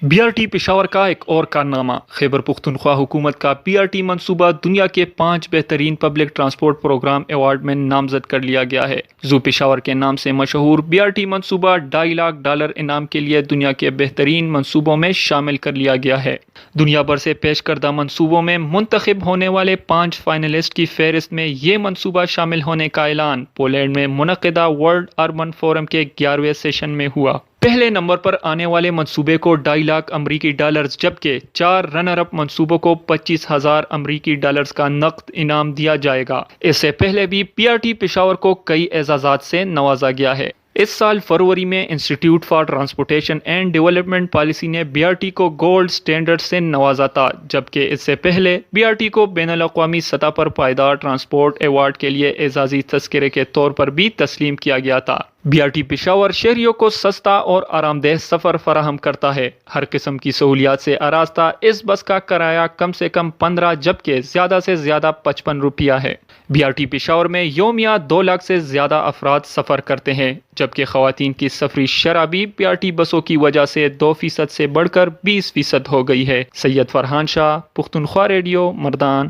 BRT Peshawar کا ایک اور کارنامہ۔ خیبر پختونخوا حکومت کا BRT منصوبہ دنیا کے 5 بہترین پبلک ٹرانسپورٹ پروگرام ایوارڈ میں نامزد کر لیا گیا ہے۔ زو پشاور کے نام سے مشہور BRT منصوبہ $2.5 لاکھ انعام کے لیے دنیا کے بہترین منصوبوں میں شامل کر لیا گیا ہے۔ دنیا بھر سے پیش کردہ منصوبوں میں منتخب ہونے والے 5 فائنلسٹ کی فہرست میں یہ منصوبہ شامل ہونے کا اعلان پولینڈ میں منعقدہ ورلڈ اربن فورم کے 11ویں سیشن میں ہوا۔ پہلے نمبر پر آنے والے منصوبے کو $2.5 لاکھ جبکہ 4 رنر اپ منصوبوں کو $25,000 کا نقد انعام دیا جائے گا۔ اس سے پہلے بھی BRT پشاور کو کئی اعزازات سے نوازا گیا ہے۔ اس سال فروری میں institute for transportation and development policy نے BRT کو گولڈ سٹینڈرڈ سے نوازا تھا، جبکہ اس سے پہلے BRT کو بین الاقوامی سطح پر پائیدار ٹرانسپورٹ ایوارڈ کے لیے اعزازی تذکرے کے طور پر بھی تسلیم کیا گیا تھا۔ BRT پشاور شہریوں کو سستا اور آرام دہ سفر فراہم کرتا ہے۔ ہر قسم کی سہولیات سے آراستہ اس بس کا کرایہ کم سے کم 15 جبکہ زیادہ سے زیادہ 55 روپیہ ہے۔ BRT پشاور میں یومیہ 2 لاکھ سے زیادہ افراد سفر کرتے ہیں، جبکہ خواتین کی سفری شرح بھی BRT بسوں کی وجہ سے 2% سے بڑھ کر 20% ہو گئی ہے۔ سید فرحان شاہ، پختونخوا ریڈیو، مردان۔